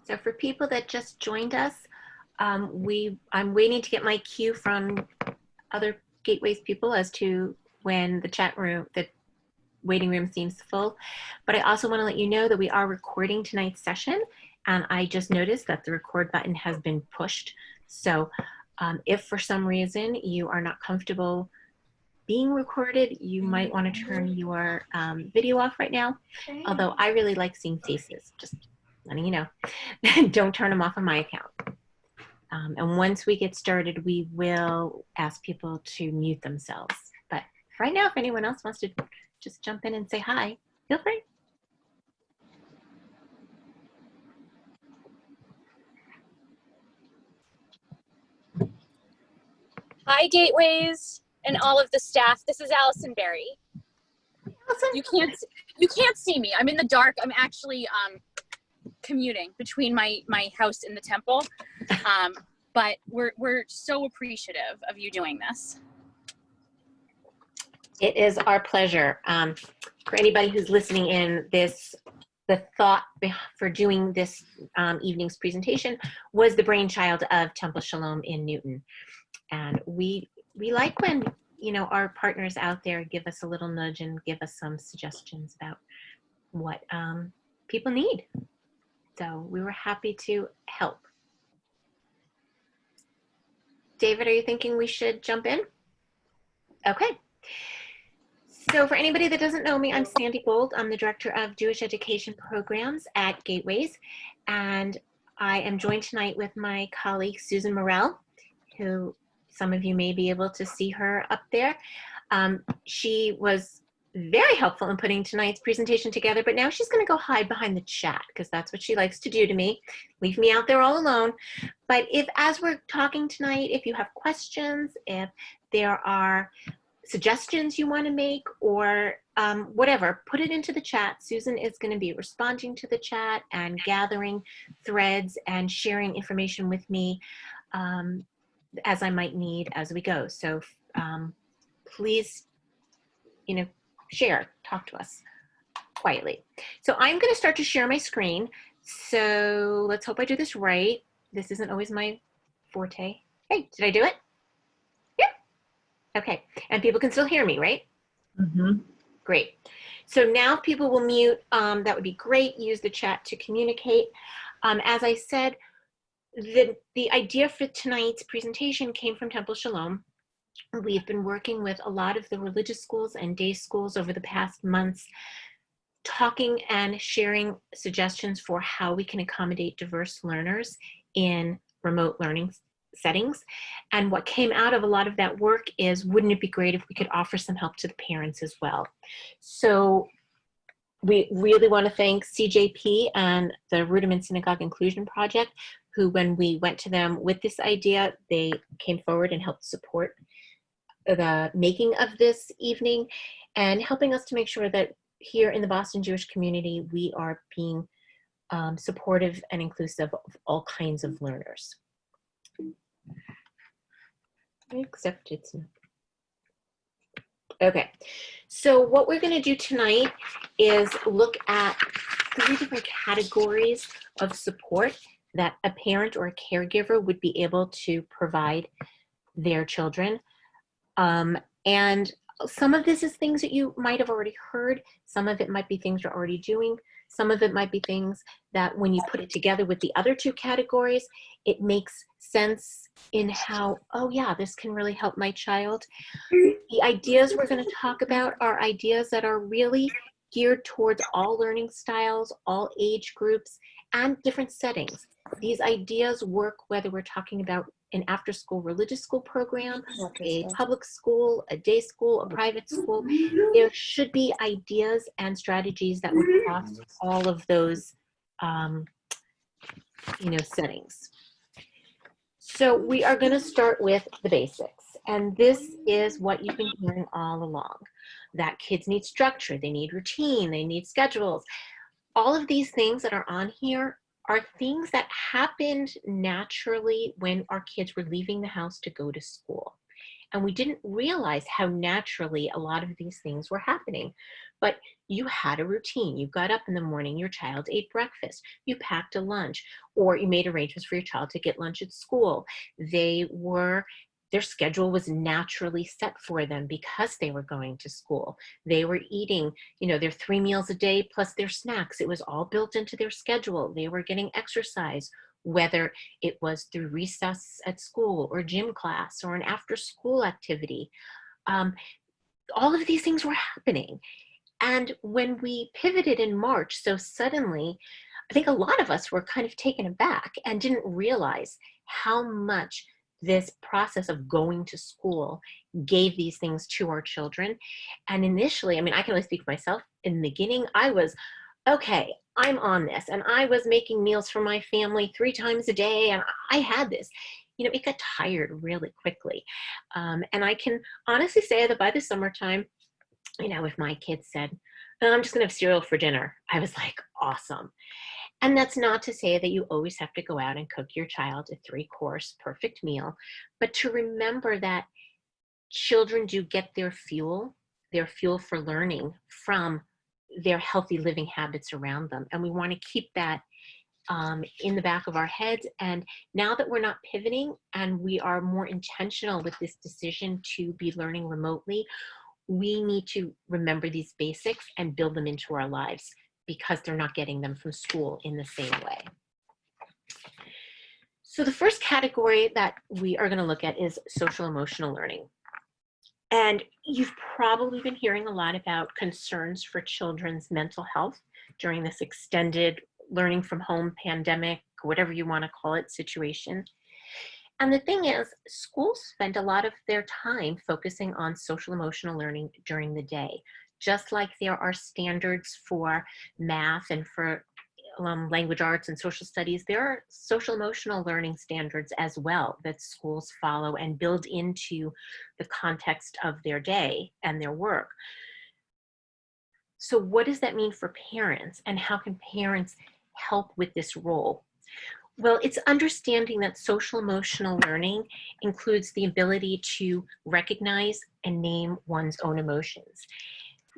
So for people that just joined us, I'm waiting to get my cue from other Gateways people as to when the waiting room seems full. But I also want to let you know that we are recording tonight's session, and I just noticed that the record button has been pushed. So if for some reason you are not comfortable being recorded, you might want to turn your video off right now. Although I really like seeing faces, just letting you know. Don't turn them off on my account. And once we get started, we will ask people to mute themselves. But right now, if anyone else wants to just jump in and say hi, feel free. Hi, Gateways and all of the staff. This is Allison Berry. Allison. You can't see me. I'm in the dark. I'm actually commuting between my house and the temple. But we're so appreciative of you doing this. It is our pleasure. For anybody who's listening in, the thought for doing this evening's presentation was the brainchild of Temple Shalom in Newton. And we like when, you know, our partners out there give us a little nudge and give us some suggestions about what people need. So we were happy to help. David, are you thinking we should jump in? Okay. So for anybody that doesn't know me, I'm Sandy Gold. I'm the Director of Jewish Education Programs at Gateways. And I am joined tonight with my colleague, Susan Morell, who some of you may be able to see her up there. She was very helpful in putting tonight's presentation together, but now she's going to go hide behind the chat because that's what she likes to do to me, leave me out there all alone. But as we're talking tonight, if you have questions, if there are suggestions you want to make or whatever, put it into the chat. Susan is going to be responding to the chat and gathering threads and sharing information with me as I might need as we go. So please, you know, share, talk to us quietly. So I'm going to start to share my screen. So let's hope I do this right. This isn't always my forte. Hey, did I do it? Yeah. Okay. And people can still hear me, right? Mm-hmm. Great. So now if people will mute, that would be great. Use the chat to communicate. As I said, the idea for tonight's presentation came from Temple Shalom. We've been working with a lot of the religious schools and day schools over the past months, talking and sharing suggestions for how we can accommodate diverse learners in remote learning settings. And what came out of a lot of that work is, wouldn't it be great if we could offer some help to the parents as well? So we really want to thank CJP and the Rudiment Synagogue Inclusion Project, who, when we went to them with this idea, they came forward and helped support the making of this evening and helping us to make sure that here in the Boston Jewish community, we are being supportive and inclusive of all kinds of learners. Except it's not. Okay, so what we're going to do tonight is look at 3 different categories of support that a parent or a caregiver would be able to provide their children. And some of this is things that you might have already heard. Some of it might be things you're already doing. Some of it might be things that when you put it together with the other 2 categories, it makes sense in how, oh yeah, this can really help my child. The ideas we're going to talk about are ideas that are really geared towards all learning styles, all age groups, and different settings. These ideas work whether we're talking about an after-school religious school program, a public school, a day school, a private school. There should be ideas and strategies that would cross all of those settings. So we are going to start with the basics. And this is what you've been hearing all along, that kids need structure, they need routine, they need schedules. All of these things that are on here are things that happened naturally when our kids were leaving the house to go to school. And we didn't realize how naturally a lot of these things were happening. but you had a routine. You got up in the morning, your child ate breakfast, you packed a lunch, or you made arrangements for your child to get lunch at school. Their schedule was naturally set for them because they were going to school. They were eating, their 3 meals a day plus their snacks. It was all built into their schedule. They were getting exercise, whether it was through recess at school or gym class or an after school activity. All of these things were happening. And when we pivoted in March so suddenly, I think a lot of us were kind of taken aback and didn't realize how much this process of going to school gave these things to our children. And initially, I can only speak for myself. In the beginning, I was, okay, I'm on this. And I was making meals for my family 3 times a day. And I had this. It got tired really quickly. And I can honestly say that by the summertime, if my kids said, "Oh, I'm just going to have cereal for dinner," I was like, awesome. And that's not to say that you always have to go out and cook your child a 3-course perfect meal, but to remember that children do get their fuel for learning from their healthy living habits around them. And we want to keep that in the back of our heads. And now that we're not pivoting and we are more intentional with this decision to be learning remotely, we need to remember these basics and build them into our lives because they're not getting them from school in the same way. So the first category that we are going to look at is social emotional learning. And you've probably been hearing a lot about concerns for children's mental health during this extended learning from home pandemic, whatever you want to call it, situation. And the thing is, schools spend a lot of their time focusing on social emotional learning during the day, just like there are standards for math and for language arts and social studies. There are social emotional learning standards as well that schools follow and build into the context of their day and their work. So what does that mean for parents, and how can parents help with this role? Well, it's understanding that social emotional learning includes the ability to recognize and name one's own emotions.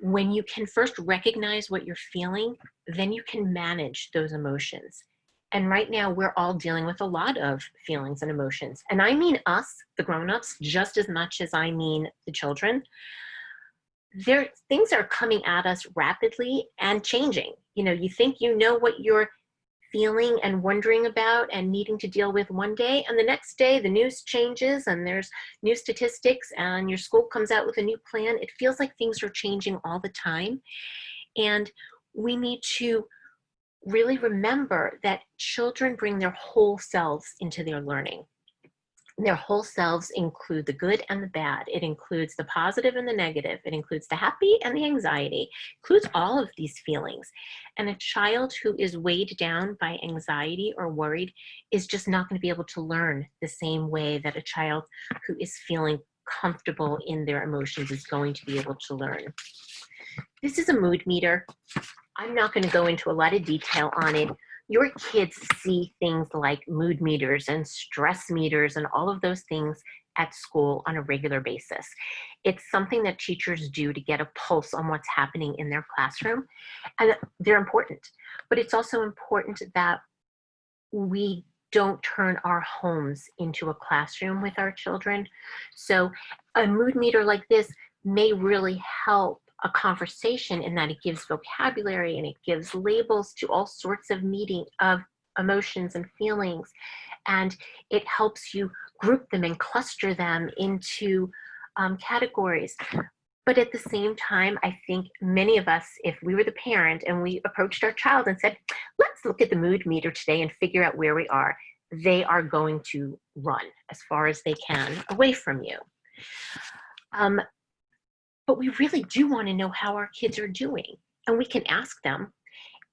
When you can first recognize what you're feeling, then you can manage those emotions. And right now, we're all dealing with a lot of feelings and emotions. And I mean us, the grown-ups, just as much as I mean the children. Things are coming at us rapidly and changing. You think you know what you're feeling and wondering about and needing to deal with one day, and the next day the news changes and there's new statistics and your school comes out with a new plan. It feels like things are changing all the time, and we need to really remember that children bring their whole selves into their learning. Their whole selves include the good and the bad. It includes the positive and the negative. It includes the happy and the anxiety. It includes all of these feelings. And a child who is weighed down by anxiety or worried is just not going to be able to learn the same way that a child who is feeling comfortable in their emotions is going to be able to learn. This is a mood meter. I'm not going to go into a lot of detail on it. Your kids see things like mood meters and stress meters and all of those things at school on a regular basis. It's something that teachers do to get a pulse on what's happening in their classroom, and they're important. But it's also important that we don't turn our homes into a classroom with our children. So a mood meter like this may really help a conversation in that it gives vocabulary and it gives labels to all sorts of emotions and feelings, and it helps you group them and cluster them into categories. But at the same time, I think many of us, if we were the parent and we approached our child and said, let's look at the mood meter today and figure out where we are, they are going to run as far as they can away from you. But we really do want to know how our kids are doing, and we can ask them.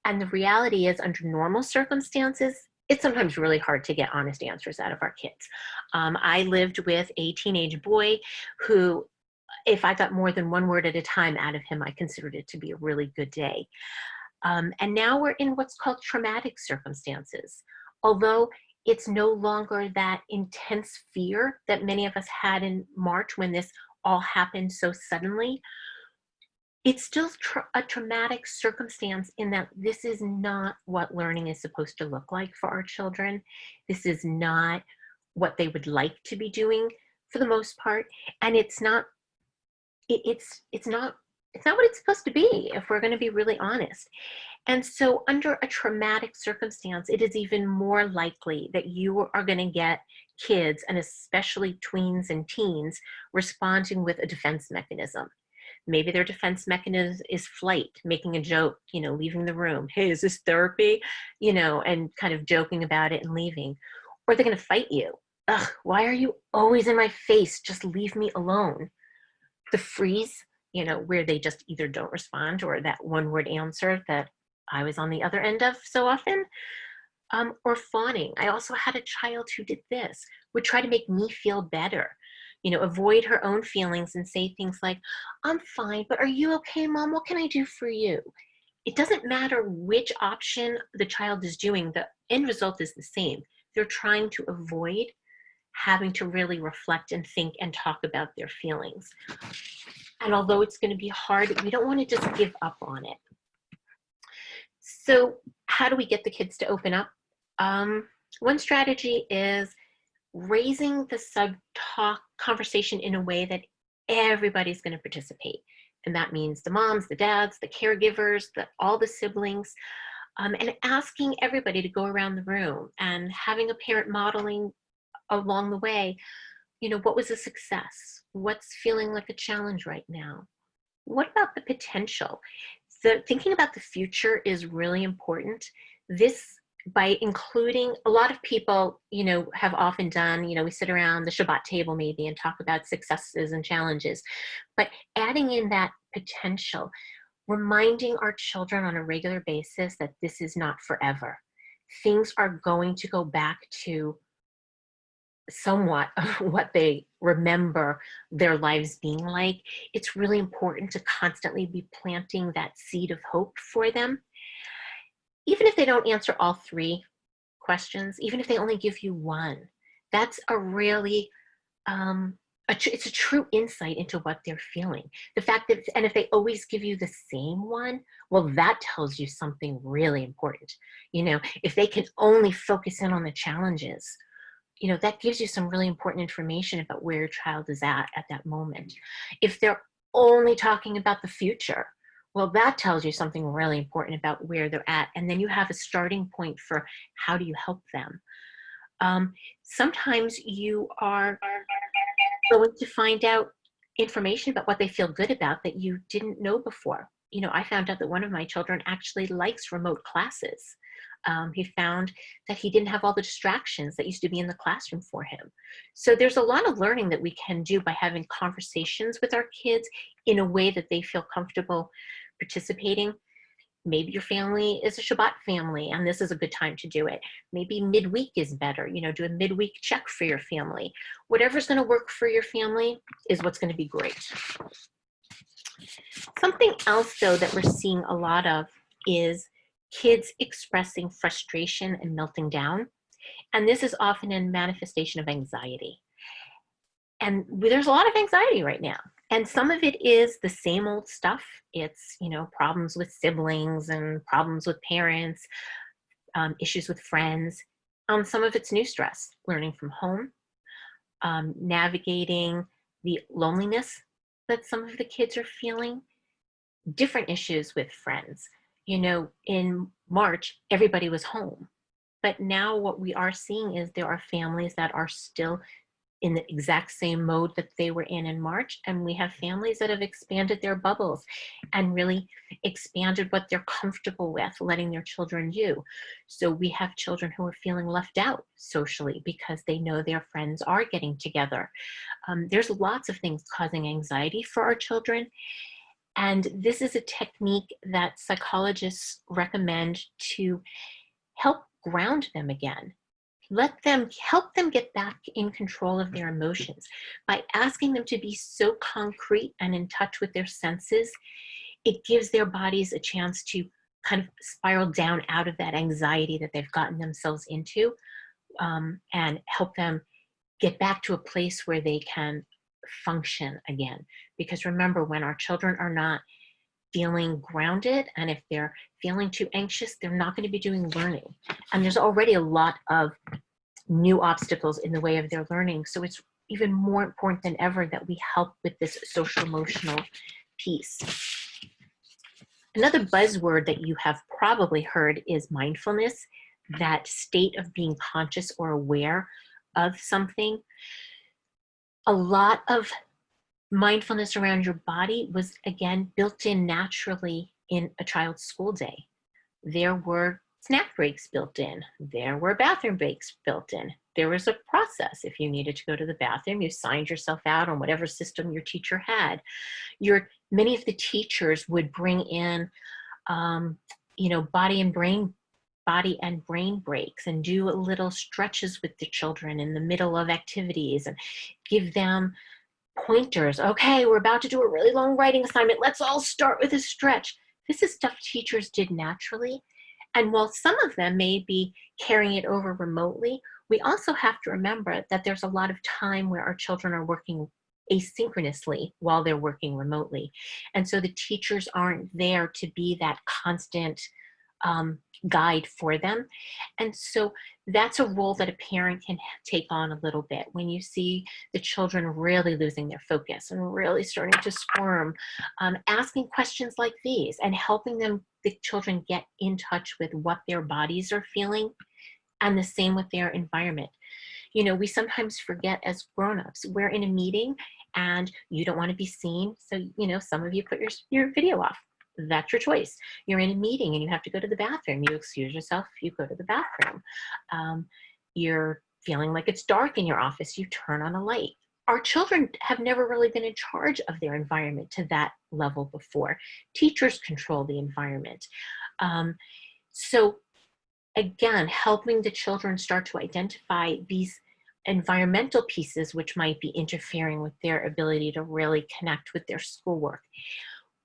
And the reality is, under normal circumstances, it's sometimes really hard to get honest answers out of our kids. I lived with a teenage boy who, if I got more than one word at a time out of him, I considered it to be a really good day. And now we're in what's called traumatic circumstances. Although it's no longer that intense fear that many of us had in March when this all happened so suddenly, it's still a traumatic circumstance in that this is not what learning is supposed to look like for our children. This is not what they would like to be doing for the most part. And it's not, it's not, it's not what it's supposed to be, if we're going to be really honest. And so under a traumatic circumstance, it is even more likely that you are going to get kids, and especially tweens and teens, responding with a defense mechanism. Maybe their defense mechanism is flight, making a joke, leaving the room. Hey, is this therapy? And kind of joking about it and leaving. Or they're going to fight you. Ugh, why are you always in my face? Just leave me alone. The freeze, where they just either don't respond, or that one word answer that I was on the other end of so often, or fawning. I also had a child who did this, would try to make me feel better, avoid her own feelings and say things like, I'm fine, but are you okay, Mom? What can I do for you? It doesn't matter which option the child is doing, the end result is the same. They're trying to avoid having to really reflect and think and talk about their feelings. And although it's going to be hard, we don't want to just give up on it. So how do we get the kids to open up? One strategy is raising the sub-talk conversation in a way that everybody's going to participate. And that means the moms, the dads, the caregivers, all the siblings, and asking everybody to go around the room and having a parent modeling along the way, what was a success? What's feeling like a challenge right now? What about the potential? Thinking about the future is really important. This, by including, a lot of people, have often done, we sit around the Shabbat table maybe and talk about successes and challenges, but adding in that potential, reminding our children on a regular basis that this is not forever. Things are going to go back to somewhat of what they remember their lives being like. It's really important to constantly be planting that seed of hope for them. Even if they don't answer all 3 questions, even if they only give you 1, that's a really, it's a true insight into what they're feeling. The fact that, and if they always give you the same one, well, that tells you something really important. If they can only focus in on the challenges, that gives you some really important information about where your child is at that moment. If they're only talking about the future, well, that tells you something really important about where they're at. And then you have a starting point for how do you help them. Sometimes you are going to find out information about what they feel good about that you didn't know before. I found out that one of my children actually likes remote classes. He found that he didn't have all the distractions that used to be in the classroom for him. So there's a lot of learning that we can do by having conversations with our kids in a way that they feel comfortable participating. Maybe your family is a Shabbat family, and this is a good time to do it. Maybe midweek is better, do a midweek check for your family. Whatever's going to work for your family is what's going to be great. Something else, though, that we're seeing a lot of is kids expressing frustration and melting down. And this is often a manifestation of anxiety. And there's a lot of anxiety right now. And some of it is the same old stuff. It's, problems with siblings and problems with parents, issues with friends. Some of it's new stress, learning from home, navigating the loneliness that some of the kids are feeling, different issues with friends. In March, everybody was home. But now what we are seeing is there are families that are still in the exact same mode that they were in March. And we have families that have expanded their bubbles and really expanded what they're comfortable with letting their children do. So we have children who are feeling left out socially because they know their friends are getting together. There's lots of things causing anxiety for our children. And this is a technique that psychologists recommend to help ground them again. Help them get back in control of their emotions by asking them to be so concrete and in touch with their senses. It gives their bodies a chance to kind of spiral down out of that anxiety that they've gotten themselves into, and help them get back to a place where they can function again. Because remember, when our children are not feeling grounded, and if they're feeling too anxious, they're not going to be doing learning. And there's already a lot of new obstacles in the way of their learning. So it's even more important than ever that we help with this social emotional piece. Another buzzword that you have probably heard is mindfulness, that state of being conscious or aware of something. A lot of mindfulness around your body was, again, built in naturally in a child's school day. There were snack breaks built in. There were bathroom breaks built in. There was a process. If you needed to go to the bathroom, you signed yourself out on whatever system your teacher had. Many of the teachers would bring in, body and brain breaks and do little stretches with the children in the middle of activities and give them pointers. Okay, we're about to do a really long writing assignment. Let's all start with a stretch. This is stuff teachers did naturally. And while some of them may be carrying it over remotely, we also have to remember that there's a lot of time where our children are working asynchronously while they're working remotely. And so the teachers aren't there to be that constant guide for them. And so that's a role that a parent can take on a little bit. When you see the children really losing their focus and really starting to squirm, asking questions like these and helping the children get in touch with what their bodies are feeling, and the same with their environment. We sometimes forget as grown-ups, we're in a meeting and you don't want to be seen. So, some of you put your video off. That's your choice. You're in a meeting and you have to go to the bathroom. You excuse yourself, you go to the bathroom. You're feeling like it's dark in your office, you turn on a light. Our children have never really been in charge of their environment to that level before. Teachers control the environment. So again, helping the children start to identify these environmental pieces which might be interfering with their ability to really connect with their schoolwork.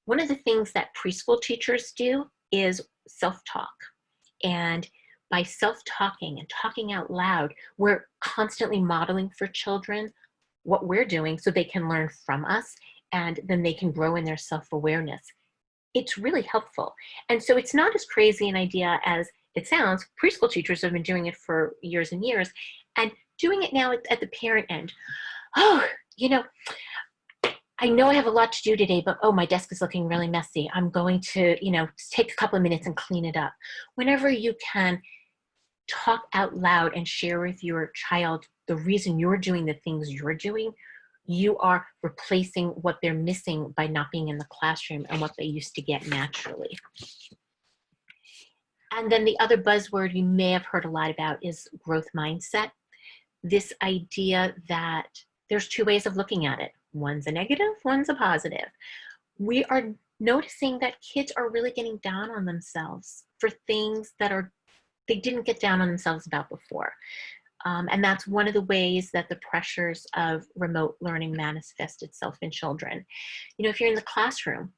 One of the things that preschool teachers do is self-talk. And by self-talking and talking out loud, we're constantly modeling for children what we're doing so they can learn from us, and then they can grow in their self-awareness. It's really helpful. And so it's not as crazy an idea as it sounds. Preschool teachers have been doing it for years and years, and doing it now at the parent end. Oh, I know I have a lot to do today, but my desk is looking really messy. I'm going to, take a couple of minutes and clean it up. Whenever you can talk out loud and share with your child the reason you're doing the things you're doing, you are replacing what they're missing by not being in the classroom and what they used to get naturally. And then the other buzzword you may have heard a lot about is growth mindset. This idea that there's two ways of looking at it. One's a negative, one's a positive. We are noticing that kids are really getting down on themselves for things that they didn't get down on themselves about before. And that's one of the ways that the pressures of remote learning manifest itself in children. If you're in the classroom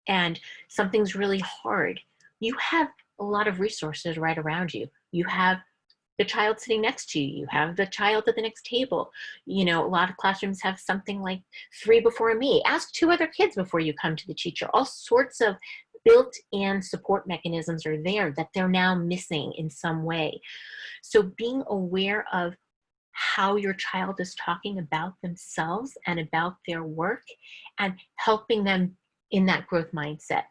and something's really hard, you have a lot of resources right around you. You have the child sitting next to you. You have the child at the next table. A lot of classrooms have something like 3 before me. Ask 2 other kids before you come to the teacher. All sorts of built-in support mechanisms are there that they're now missing in some way. So being aware of how your child is talking about themselves and about their work and helping them in that growth mindset.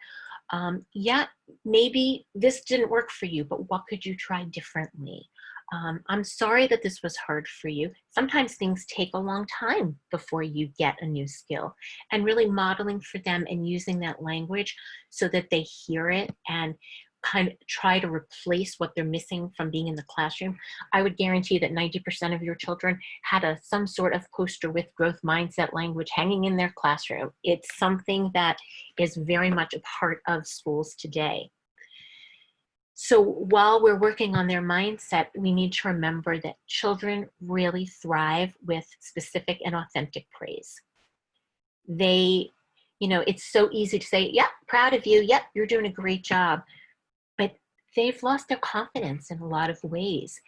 Maybe this didn't work for you, but what could you try differently? I'm sorry that this was hard for you. Sometimes things take a long time before you get a new skill, and really modeling for them and using that language so that they hear it and kind of try to replace what they're missing from being in the classroom. I would guarantee that 90% of your children had some sort of poster with growth mindset language hanging in their classroom. It's something that is very much a part of schools today. So while we're working on their mindset, we need to remember that children really thrive with specific and authentic praise. It's so easy to say, yep, proud of you. Yep, you're doing a great job. But they've lost their confidence in a lot of ways.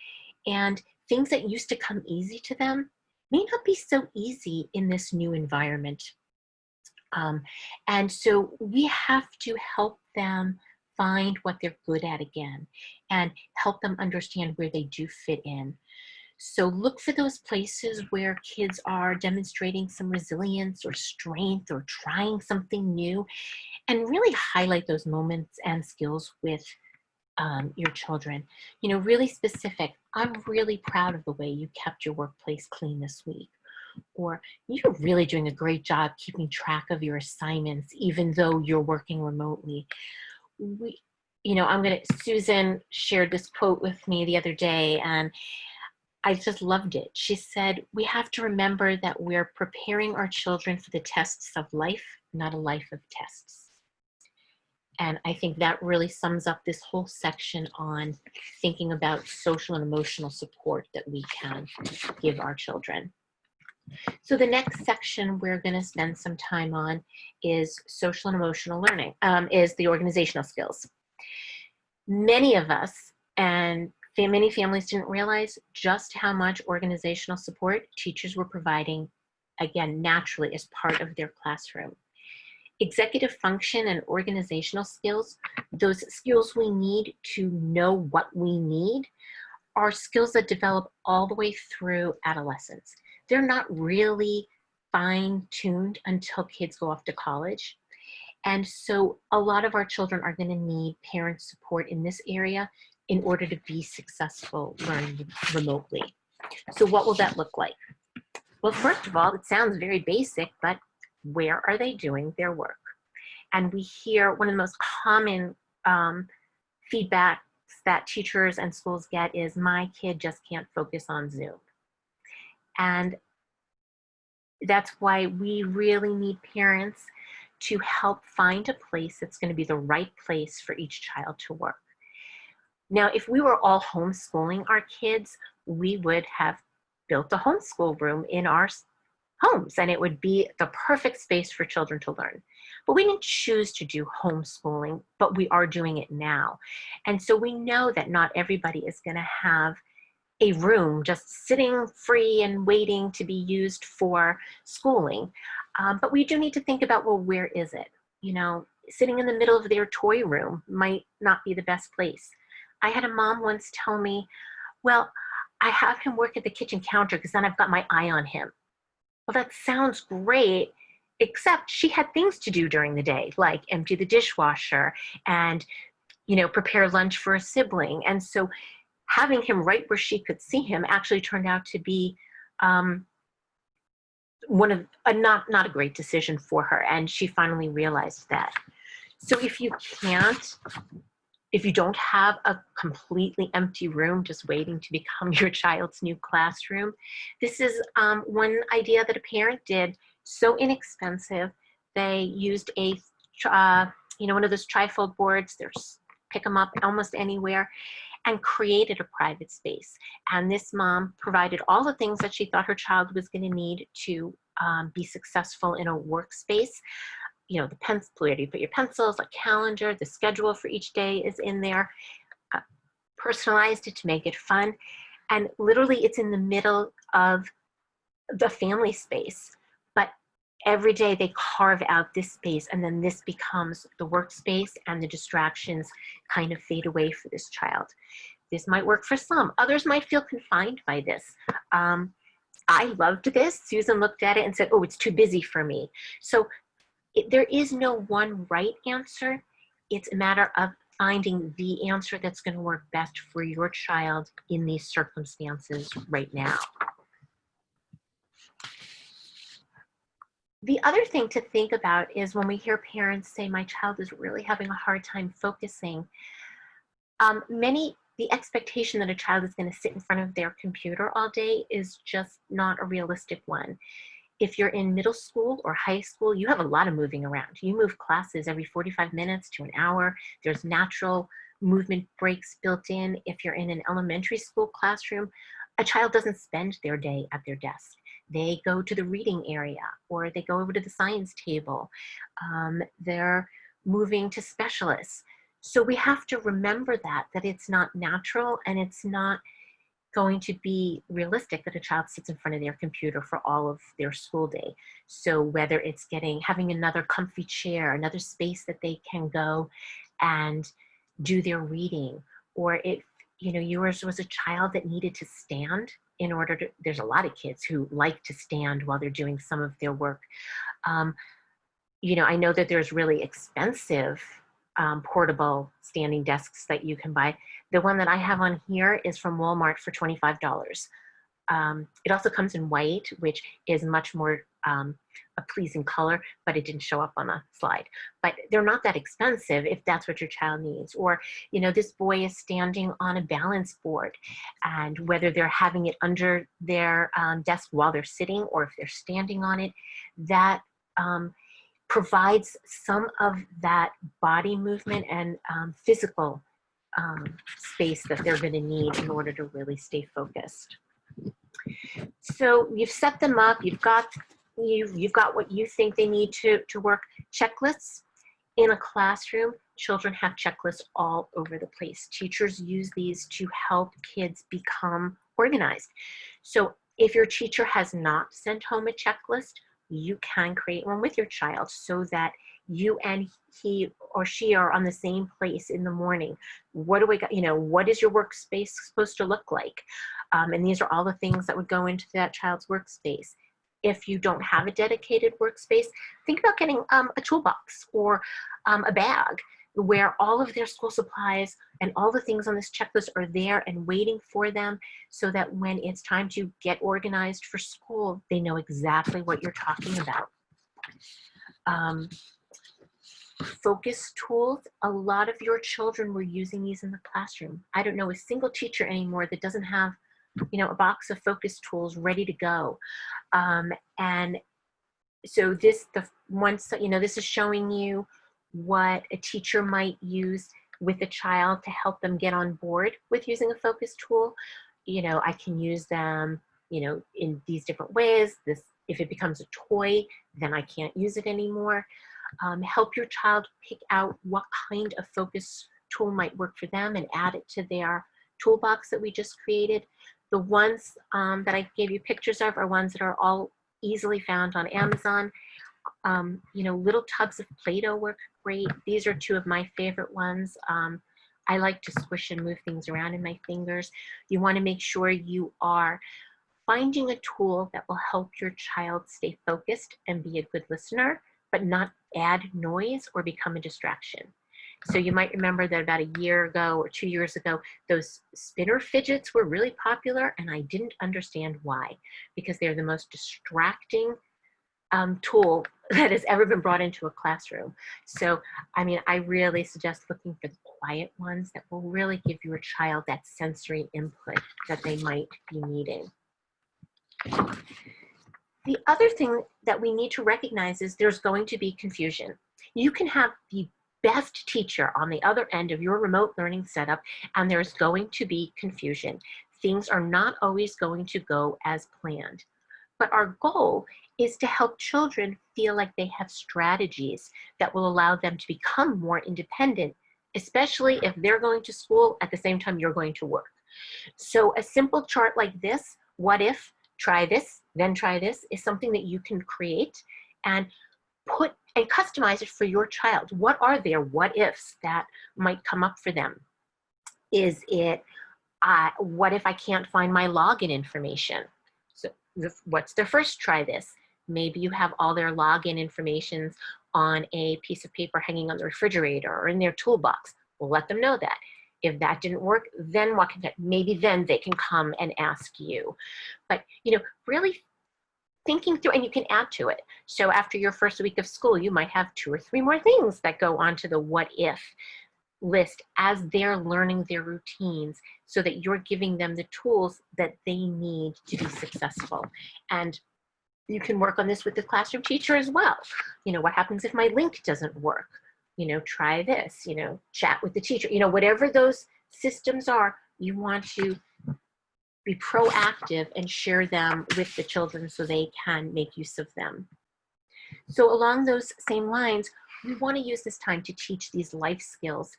And things that used to come easy to them may not be so easy in this new environment. And so we have to help them find what they're good at again and help them understand where they do fit in. So look for those places where kids are demonstrating some resilience or strength or trying something new, and really highlight those moments and skills with your children. You know, really specific. I'm really proud of the way you kept your workplace clean this week. Or you're really doing a great job keeping track of your assignments, even though you're working remotely. Susan shared this quote with me the other day, and I just loved it. She said, we have to remember that we're preparing our children for the tests of life, not a life of tests. And I think that really sums up this whole section on thinking about social and emotional support that we can give our children. So the next section we're going to spend some time on is social and emotional learning, is the organizational skills. Many of us and many families didn't realize just how much organizational support teachers were providing, again, naturally as part of their classroom. Executive function and organizational skills, those skills we need to know what we need, are skills that develop all the way through adolescence. They're not really fine-tuned until kids go off to college. And so a lot of our children are going to need parent support in this area in order to be successful learning remotely. So what will that look like? Well, first of all, it sounds very basic, but where are they doing their work? And we hear one of the most common feedbacks that teachers and schools get is, my kid just can't focus on Zoom. And that's why we really need parents to help find a place that's going to be the right place for each child to work. Now, if we were all homeschooling our kids, we would have built a homeschool room in our homes, and it would be the perfect space for children to learn. But we didn't choose to do homeschooling, but we are doing it now. And so we know that not everybody is going to have a room just sitting free and waiting to be used for schooling. But we do need to think about, well, where is it? You know, sitting in the middle of their toy room might not be the best place. I had a mom once tell me, well, I have him work at the kitchen counter because then I've got my eye on him. Well, that sounds great, except she had things to do during the day, like empty the dishwasher and, you know, prepare lunch for a sibling. And so having him right where she could see him actually turned out to be not a great decision for her. And she finally realized that. So if you don't have a completely empty room just waiting to become your child's new classroom, this is one idea that a parent did, so inexpensive. They used one of those trifold boards. Pick them up almost anywhere, and created a private space. And this mom provided all the things that she thought her child was going to need to be successful in a workspace. You know, the pencil, where do you put your pencils, a calendar, the schedule for each day is in there, personalized it to make it fun. And literally it's in the middle of the family space. But every day they carve out this space, and then this becomes the workspace, and the distractions kind of fade away for this child. This might work for some. Others might feel confined by this. I loved this. Susan looked at it and said, oh, it's too busy for me. So there is no one right answer. It's a matter of finding the answer that's going to work best for your child in these circumstances right now. The other thing to think about is when we hear parents say, my child is really having a hard time focusing, the expectation that a child is going to sit in front of their computer all day is just not a realistic one. If you're in middle school or high school, you have a lot of moving around. You move classes every 45 minutes to an hour. There's natural movement breaks built in. If you're in an elementary school classroom, a child doesn't spend their day at their desk. They go to the reading area, or they go over to the science table. They're moving to specialists. So we have to remember that it's not natural, and it's not going to be realistic that a child sits in front of their computer for all of their school day. So whether it's having another comfy chair, another space that they can go and do their reading, or if, you know, yours was a child that needed to stand in order to, there's a lot of kids who like to stand while they're doing some of their work. You know, I know that there's really expensive portable standing desks that you can buy. The one that I have on here is from Walmart for $25. It also comes in white, which is much more a pleasing color, but it didn't show up on the slide. But they're not that expensive if that's what your child needs. Or, you know, this boy is standing on a balance board, and whether they're having it under their desk while they're sitting or if they're standing on it, that provides some of that body movement and physical space that they're going to need in order to really stay focused. So you've set them up, you've got what you think they need to work. Checklists in a classroom, children have checklists all over the place. Teachers use these to help kids become organized. So if your teacher has not sent home a checklist, you can create one with your child so that you and he or she are on the same place in the morning. What do we got? You know, what is your workspace supposed to look like? And these are all the things that would go into that child's workspace. If you don't have a dedicated workspace, think about getting a toolbox or a bag where all of their school supplies and all the things on this checklist are there and waiting for them, so that when it's time to get organized for school, they know exactly what you're talking about. Focus tools, a lot of your children were using these in the classroom. I don't know a single teacher anymore that doesn't have, you know, a box of focus tools ready to go. And so this is showing you what a teacher might use with a child to help them get on board with using a focus tool. You know, I can use them, you know, in these different ways. If it becomes a toy, then I can't use it anymore. Help your child pick out what kind of focus tool might work for them and add it to their toolbox that we just created. The ones that I gave you pictures of are ones that are all easily found on Amazon. You know, little tubs of Play-Doh work great. These are two of my favorite ones. I like to squish and move things around in my fingers. You want to make sure you are finding a tool that will help your child stay focused and be a good listener, but not add noise or become a distraction. So you might remember that about a year ago or 2 years ago, those spinner fidgets were really popular, and I didn't understand why, because they're the most distracting tool that has ever been brought into a classroom. So, I mean, I really suggest looking for the quiet ones that will really give your child that sensory input that they might be needing. The other thing that we need to recognize is there's going to be confusion. You can have the best teacher on the other end of your remote learning setup, and there's going to be confusion. Things are not always going to go as planned. But our goal is to help children feel like they have strategies that will allow them to become more independent, especially if they're going to school at the same time you're going to work. So a simple chart like this, what if, try this, then try this, is something that you can create and put and customize it for your child. What are their what ifs that might come up for them? Is it, what if I can't find my login information? So what's their first try this? Maybe you have all their login information on a piece of paper hanging on the refrigerator or in their toolbox. We'll let them know that. If that didn't work, then what can that, maybe then they can come and ask you. But, you know, really thinking through, and you can add to it. So after your first week of school, you might have 2 or 3 more things that go onto the what if list as they're learning their routines, so that you're giving them the tools that they need to be successful. And you can work on this with the classroom teacher as well. You know, what happens if my link doesn't work? You know, try this, you know, chat with the teacher, you know, whatever those systems are, you want to be proactive and share them with the children so they can make use of them. So along those same lines, we want to use this time to teach these life skills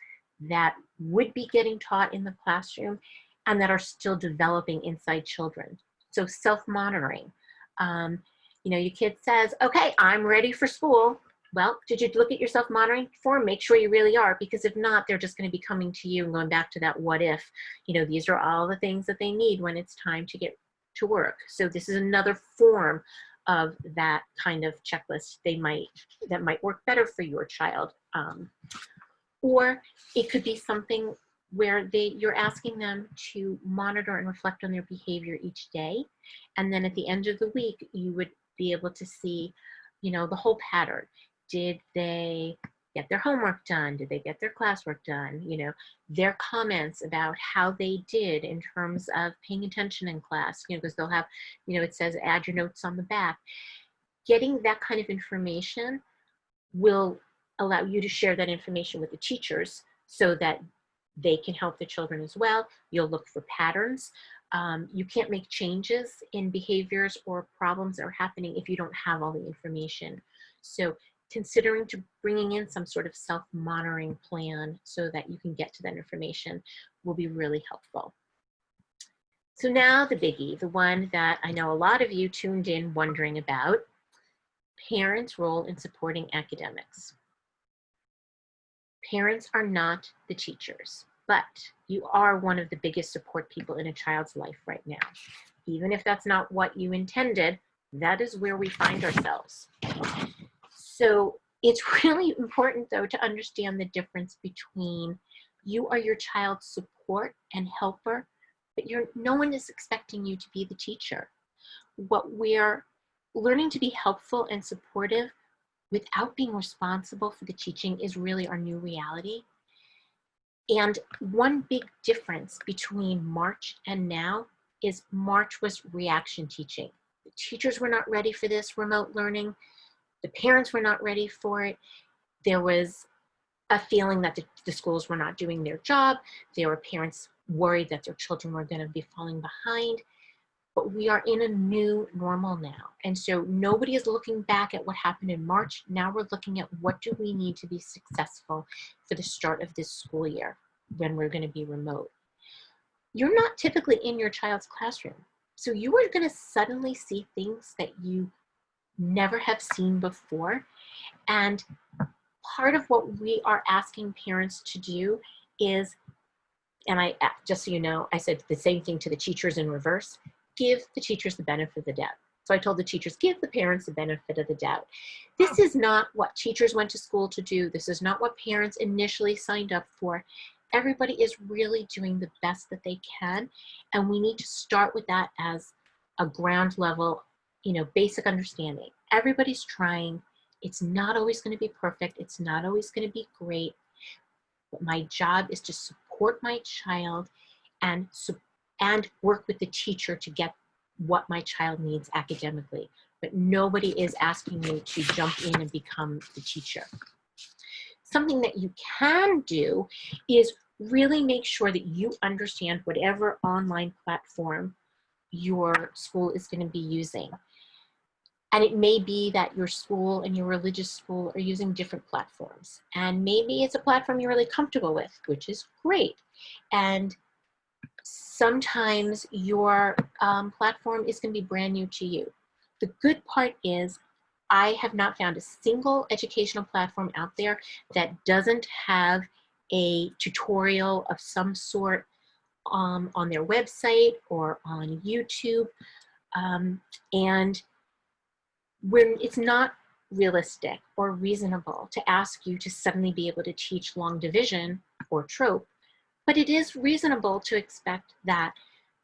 that would be getting taught in the classroom, and that are still developing inside children. So self-monitoring. You know, your kid says, okay, I'm ready for school. Well, did you look at your self-monitoring form? Make sure you really are, because if not, they're just going to be coming to you and going back to that what if. You know, these are all the things that they need when it's time to get to work. So this is another form of that kind of checklist that might work better for your child. Or it could be something where you're asking them to monitor and reflect on their behavior each day. And then at the end of the week, you would be able to see, you know, the whole pattern. Did they get their homework done? Did they get their classwork done? You know, their comments about how they did in terms of paying attention in class, you know, because they'll have, you know, it says add your notes on the back. Getting that kind of information will allow you to share that information with the teachers so that they can help the children as well. You'll look for patterns. You can't make changes in behaviors or problems that are happening if you don't have all the information. So considering bringing in some sort of self-monitoring plan so that you can get to that information will be really helpful. So now the biggie, the one that I know a lot of you tuned in wondering about, parents' role in supporting academics. Parents are not the teachers, but you are one of the biggest support people in a child's life right now. Even if that's not what you intended, that is where we find ourselves. So it's really important, though, to understand the difference between you are your child's support and helper, but no one is expecting you to be the teacher. What we're learning to be helpful and supportive without being responsible for the teaching is really our new reality. And one big difference between March and now is March was reaction teaching. The teachers were not ready for this remote learning. The parents were not ready for it. There was a feeling that the schools were not doing their job. There were parents worried that their children were going to be falling behind. But we are in a new normal now. And so nobody is looking back at what happened in March. Now we're looking at what do we need to be successful for the start of this school year when we're going to be remote. You're not typically in your child's classroom. So you are going to suddenly see things that you never have seen before. And part of what we are asking parents to do is, and just so you know, I said the same thing to the teachers in reverse, give the teachers the benefit of the doubt. So I told the teachers, give the parents the benefit of the doubt. This is not what teachers went to school to do. This is not what parents initially signed up for. Everybody is really doing the best that they can. And we need to start with that as a ground level, you know, basic understanding. Everybody's trying. It's not always going to be perfect. It's not always going to be great. But my job is to support my child and work with the teacher to get what my child needs academically. But nobody is asking you to jump in and become the teacher. Something that you can do is really make sure that you understand whatever online platform your school is going to be using. And it may be that your school and your religious school are using different platforms. And maybe it's a platform you're really comfortable with, which is great. And sometimes your platform is going to be brand new to you. The good part is I have not found a single educational platform out there that doesn't have a tutorial of some sort on their website or on YouTube. And when it's not realistic or reasonable to ask you to suddenly be able to teach long division or trope, but it is reasonable to expect that,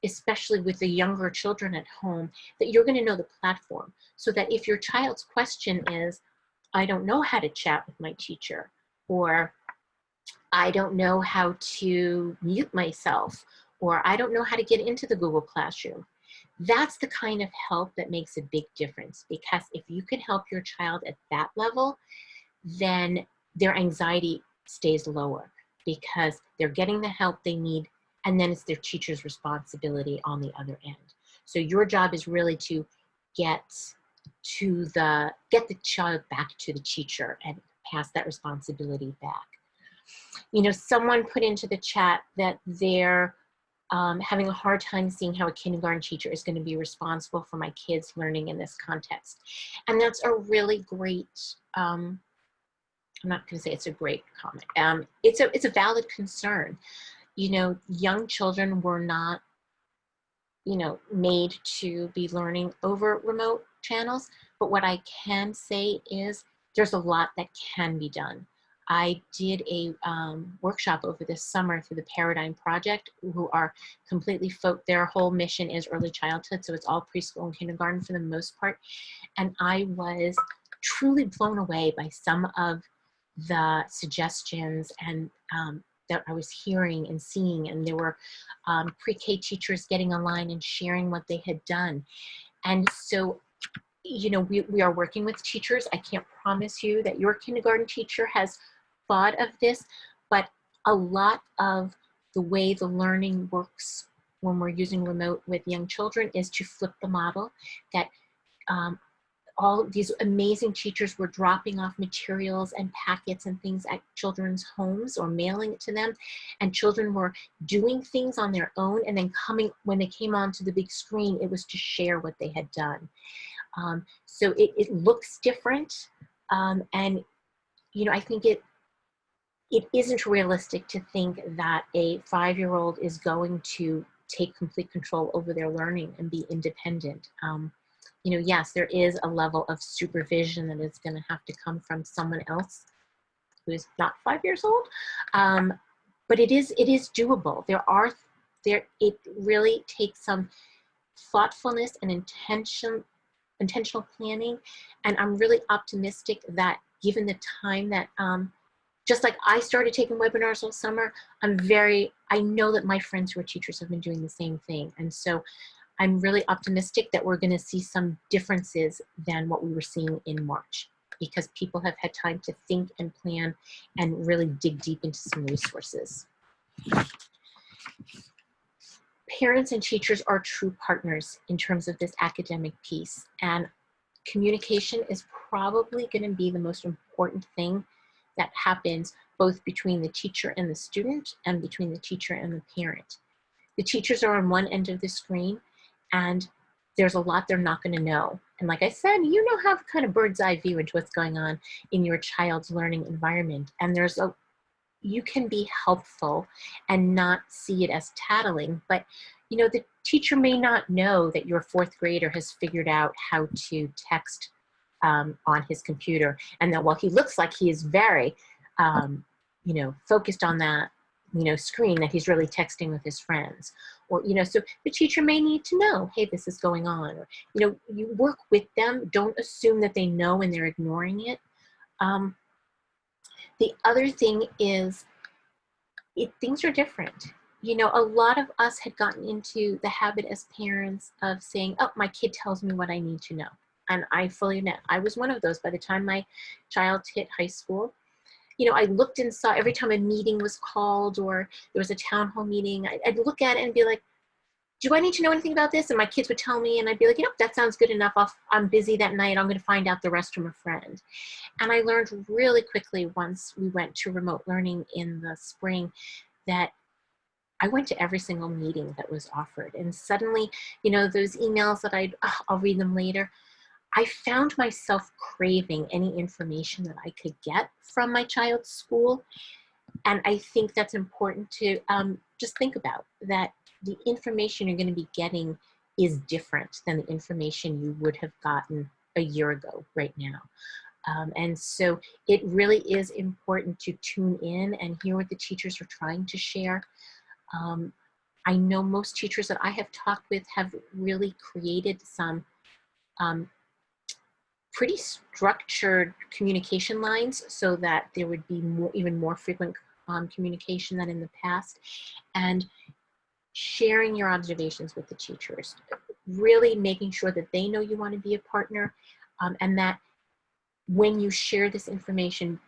especially with the younger children at home, that you're going to know the platform, so that if your child's question is, I don't know how to chat with my teacher, or I don't know how to mute myself, or I don't know how to get into the Google Classroom, that's the kind of help that makes a big difference. Because if you can help your child at that level, then their anxiety stays lower because they're getting the help they need, and then it's their teacher's responsibility on the other end. So your job is really to get the child back to the teacher and pass that responsibility back. You know, someone put into the chat that their having a hard time seeing how a kindergarten teacher is going to be responsible for my kids learning in this context. And that's a really great, I'm not going to say it's a great comment. It's a valid concern. You know, young children were not, you know, made to be learning over remote channels. But what I can say is there's a lot that can be done. I did a workshop over this summer through the Paradigm Project, who are completely, their whole mission is early childhood. So it's all preschool and kindergarten for the most part. And I was truly blown away by some of the suggestions and that I was hearing and seeing. And there were pre-K teachers getting online and sharing what they had done. And so, you know, we are working with teachers. I can't promise you that your kindergarten teacher has thought of this, but a lot of the way the learning works when we're using remote with young children is to flip the model, that all of these amazing teachers were dropping off materials and packets and things at children's homes or mailing it to them. And children were doing things on their own, and then when they came onto the big screen, it was to share what they had done. So it looks different. And, you know, I think it isn't realistic to think that a 5-year-old is going to take complete control over their learning and be independent. You know, yes, there is a level of supervision that is going to have to come from someone else who is not 5 years old, but it is doable. It really takes some thoughtfulness and intentional planning, and I'm really optimistic that given the time that just like I started taking webinars all summer, I know that my friends who are teachers have been doing the same thing, and so I'm really optimistic that we're going to see some differences than what we were seeing in March, because people have had time to think and plan and really dig deep into some resources. Parents and teachers are true partners in terms of this academic piece, and communication is probably going to be the most important thing that happens both between the teacher and the student and between the teacher and the parent. The teachers are on one end of the screen, and there's a lot they're not going to know. And like I said, you know, have kind of bird's eye view into what's going on in your child's learning environment. And you can be helpful and not see it as tattling, but you know, the teacher may not know that your 4th grader has figured out how to text on his computer, and that while he looks like he is very, you know, focused on that, you know, screen, that he's really texting with his friends. Or, you know, so the teacher may need to know, hey, this is going on. Or, you know, you work with them. Don't assume that they know and they're ignoring it. The other thing is, things are different. You know, a lot of us had gotten into the habit as parents of saying, oh, my kid tells me what I need to know. And I fully admit, I was one of those. By the time my child hit high school, you know, I looked and saw every time a meeting was called or there was a town hall meeting, I'd look at it and be like, do I need to know anything about this? And my kids would tell me, and I'd be like, you know, that sounds good enough. I'm busy that night. I'm going to find out the rest from a friend. And I learned really quickly once we went to remote learning in the spring that I went to every single meeting that was offered. And suddenly, you know, those emails that I'll read them later, I found myself craving any information that I could get from my child's school. And I think that's important to just think about, that the information you're going to be getting is different than the information you would have gotten a year ago right now. And so it really is important to tune in and hear what the teachers are trying to share. I know most teachers that I have talked with have really created some pretty structured communication lines so that there would be even more frequent communication than in the past, and sharing your observations with the teachers, really making sure that they know you want to be a partner, and that when you share this information,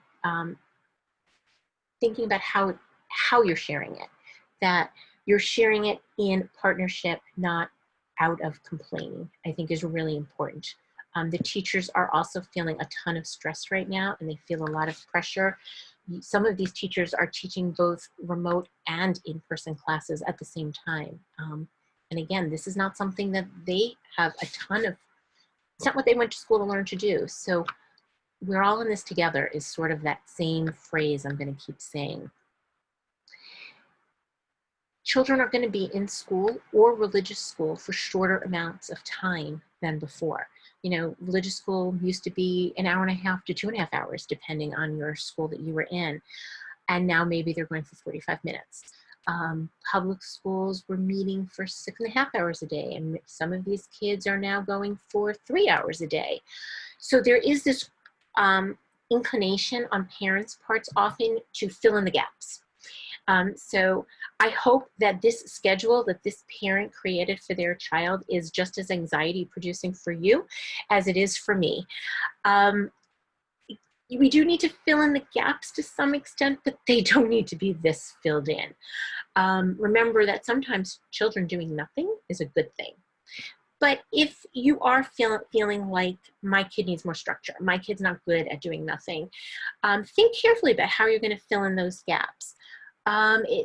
thinking about how you're sharing it, that you're sharing it in partnership, not out of complaining, I think is really important. The teachers are also feeling a ton of stress right now, and they feel a lot of pressure some of these teachers are teaching both remote and in-person classes at the same time. And again, this is not something that they have a ton of, it's not what they went to school to learn to do. So we're all in this together is sort of that same phrase I'm going to keep saying. Children are going to be in school or religious school for shorter amounts of time than before. You know, religious school used to be an hour and a half to 2.5 hours, depending on your school that you were in. And now maybe they're going for 45 minutes. Public schools were meeting for 6.5 hours a day. And some of these kids are now going for 3 hours a day. So there is this inclination on parents' parts often to fill in the gaps. So I hope that this schedule that this parent created for their child is just as anxiety producing for you as it is for me. We do need to fill in the gaps to some extent, but they don't need to be this filled in. Remember that sometimes children doing nothing is a good thing. But if you are feeling like my kid needs more structure, my kid's not good at doing nothing, think carefully about how you're going to fill in those gaps.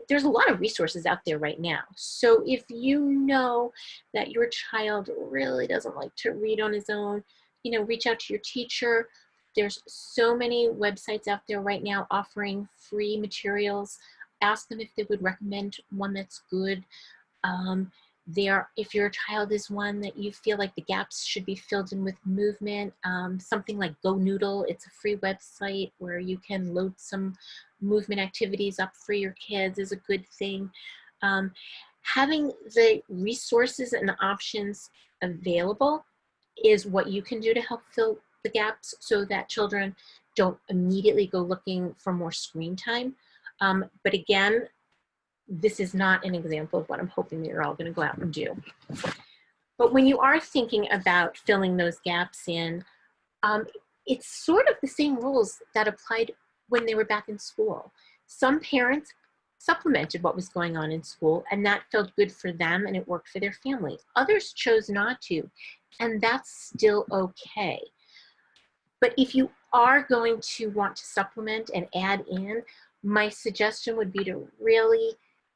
There's a lot of resources out there right now. So if you know that your child really doesn't like to read on his own, you know, reach out to your teacher. There's so many websites out there right now offering free materials. Ask them if they would recommend one that's good. If your child is one that you feel like the gaps should be filled in with movement, something like Go Noodle, it's a free website where you can load some movement activities up for your kids is a good thing. Having the resources and the options available is what you can do to help fill the gaps so that children don't immediately go looking for more screen time. But again, this is not an example of what I'm hoping that you're all going to go out and do. But when you are thinking about filling those gaps in, it's sort of the same rules that applied when they were back in school. Some parents supplemented what was going on in school, and that felt good for them and it worked for their family. Others chose not to, and that's still okay. But if you are going to want to supplement and add in, my suggestion would be to really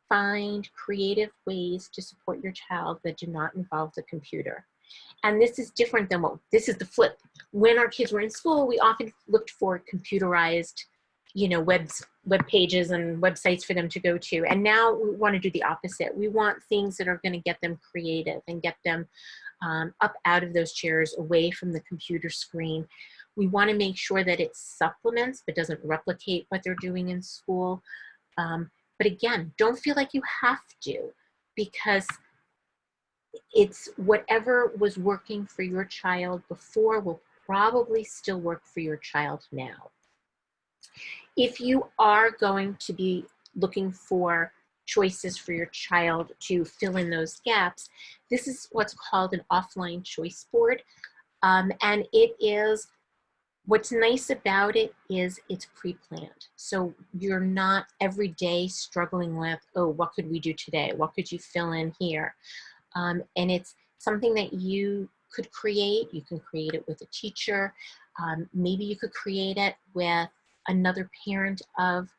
find creative ways to support your child that do not involve the computer. And this is different than this is the flip. When our kids were in school, we often looked for computerized, you know, web pages and websites for them to go to. And now we want to do the opposite. We want things that are going to get them creative and get them up out of those chairs, away from the computer screen. We want to make sure that it supplements but doesn't replicate what they're doing in school. But again, don't feel like you have to, because it's whatever was working for your child before will probably still work for your child now. If you are going to be looking for choices for your child to fill in those gaps, this is what's called an offline choice board. And it is, what's nice about it is it's pre-planned. So you're not every day struggling with, oh, what could we do today? What could you fill in here? And it's something that you could create. You can create it with a teacher. Maybe you could create it with another parent of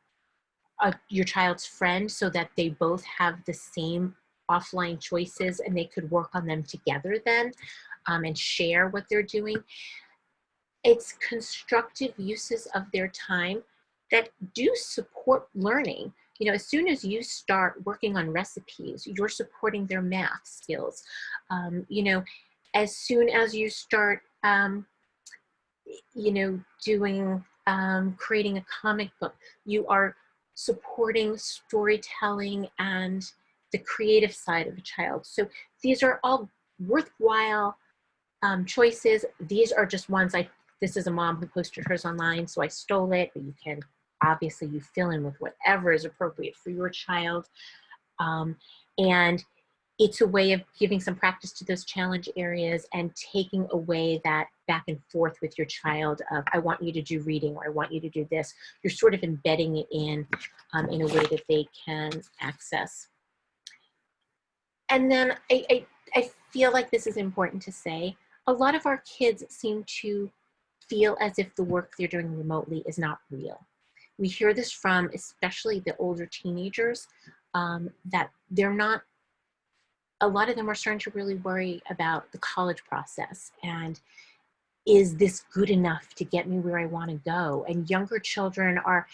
your child's friend so that they both have the same offline choices and they could work on them together then and share what they're doing. It's constructive uses of their time that do support learning. You know, as soon as you start working on recipes, you're supporting their math skills. You know, as soon as you start, you know, doing, creating a comic book, you are supporting storytelling and the creative side of a child. So these are all worthwhile choices. These are just ones this is a mom who posted hers online, so I stole it, but you can, obviously you fill in with whatever is appropriate for your child. And it's a way of giving some practice to those challenge areas and taking away that back and forth with your child of, I want you to do reading, or I want you to do this. You're sort of embedding it in a way that they can access. And then I feel like this is important to say, a lot of our kids seem to feel as if the work they're doing remotely is not real. we hear this from especially the older teenagers, that they're not, a lot of them are starting to really worry about the college process and is this good enough to get me where I want to go? And younger children are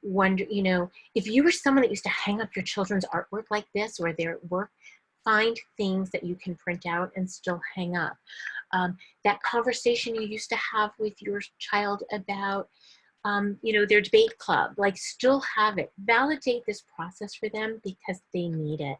wonder, you know, if you were someone that used to hang up your children's artwork like this or their work, find things that you can print out and still hang up. That conversation you used to have with your child about, you know, their debate club, like still have it. Validate this process for them because they need it.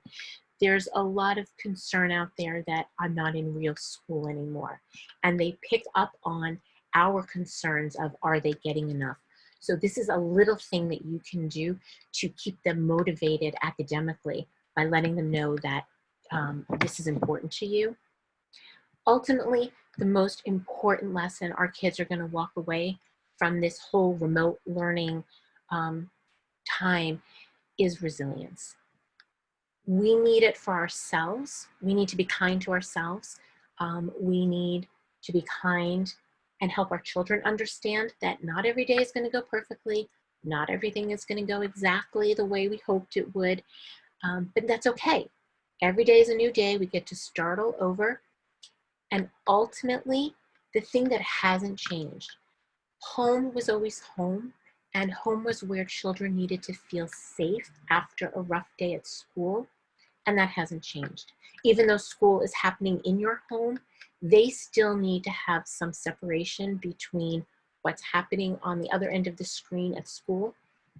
There's a lot of concern out there that I'm not in real school anymore. And they pick up on our concerns of, are they getting enough? So this is a little thing that you can do to keep them motivated academically by letting them know that this is important to you. Ultimately, the most important lesson our kids are going to walk away from this whole remote learning time is resilience. We need it for ourselves. We need to be kind to ourselves. We need to be kind and help our children understand that not every day is going to go perfectly. Not everything is going to go exactly the way we hoped it would, but that's okay. Every day is a new day. We get to start all over. And ultimately, the thing that hasn't changed, home was always home, and home was where children needed to feel safe after a rough day at school. And that hasn't changed. Even though school is happening in your home, they still need to have some separation between what's happening on the other end of the screen at school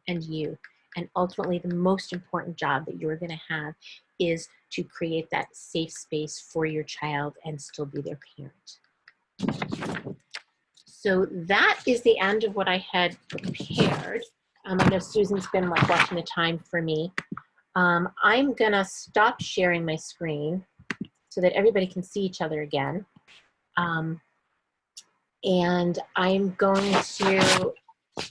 and you. And ultimately, the most important job that you're going to have is to create that safe space for your child and still be their parent. So that is the end of what I had prepared. I know Susan's been like watching the time for me. I'm gonna stop sharing my screen so that everybody can see each other again. And I'm going to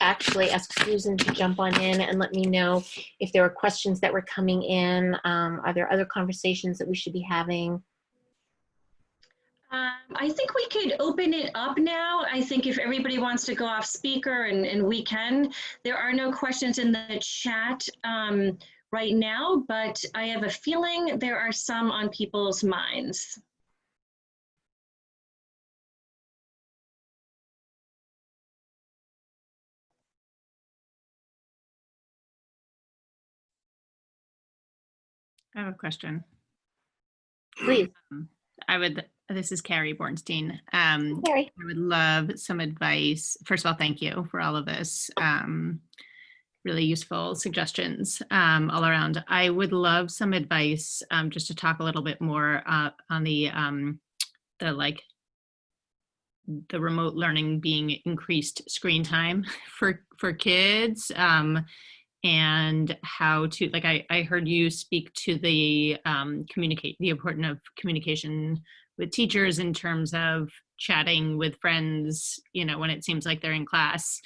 actually ask Susan to jump on in and let me know if there are questions that were coming in. Are there other conversations that we should be having? I think we could open it up now. I think if everybody wants to go off speaker and we can, there are no questions in the chat right now, but I have a feeling there are some on people's minds. I have a question. Please. This is Carrie Bornstein. Carrie. I would love some advice. First of all, thank you for all of this. Really useful suggestions all around. I would love some advice just to talk a little bit more on the remote learning being increased screen time for kids. And how to, like, I heard you speak to the the importance of communication with teachers in terms of chatting with friends, you know, when it seems like they're in class,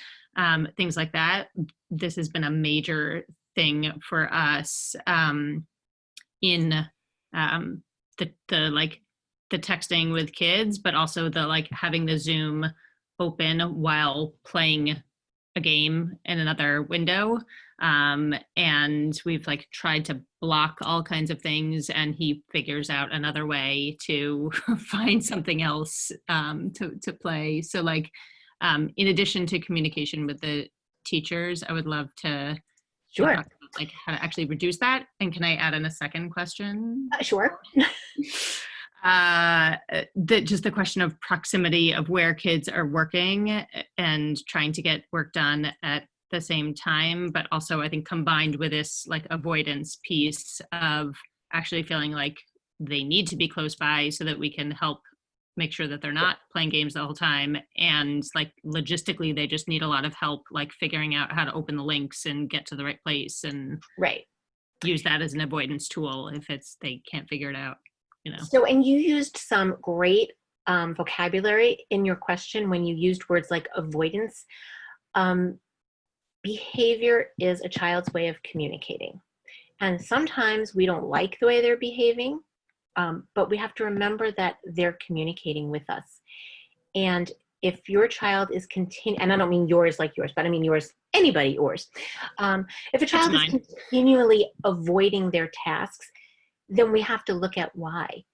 things like that. This has been a major thing for us in the texting with kids, but also the like having the Zoom open while playing a game in another window. And we've like tried to block all kinds of things, and he figures out another way to find something else to play. So like, in addition to communication with the teachers, I would love to Sure. talk about like how to actually reduce that. And can I add in a second question? Sure. Just the question of proximity of where kids are working and trying to get work done at the same time, but also I think combined with this like avoidance piece of actually feeling like they need to be close by so that we can help make sure that they're not playing games the whole time, and like logistically they just need a lot of help like figuring out how to open the links and get to the right place and use that as an avoidance tool if they can't figure it out, you know. So, and you used some great vocabulary in your question when you used words like avoidance. Behavior is a child's way of communicating. And sometimes we don't like the way they're behaving, but we have to remember that they're communicating with us. And if your child is and I don't mean yours like yours, but I mean yours, anybody yours. If a child is continually avoiding their tasks, then we have to look at why.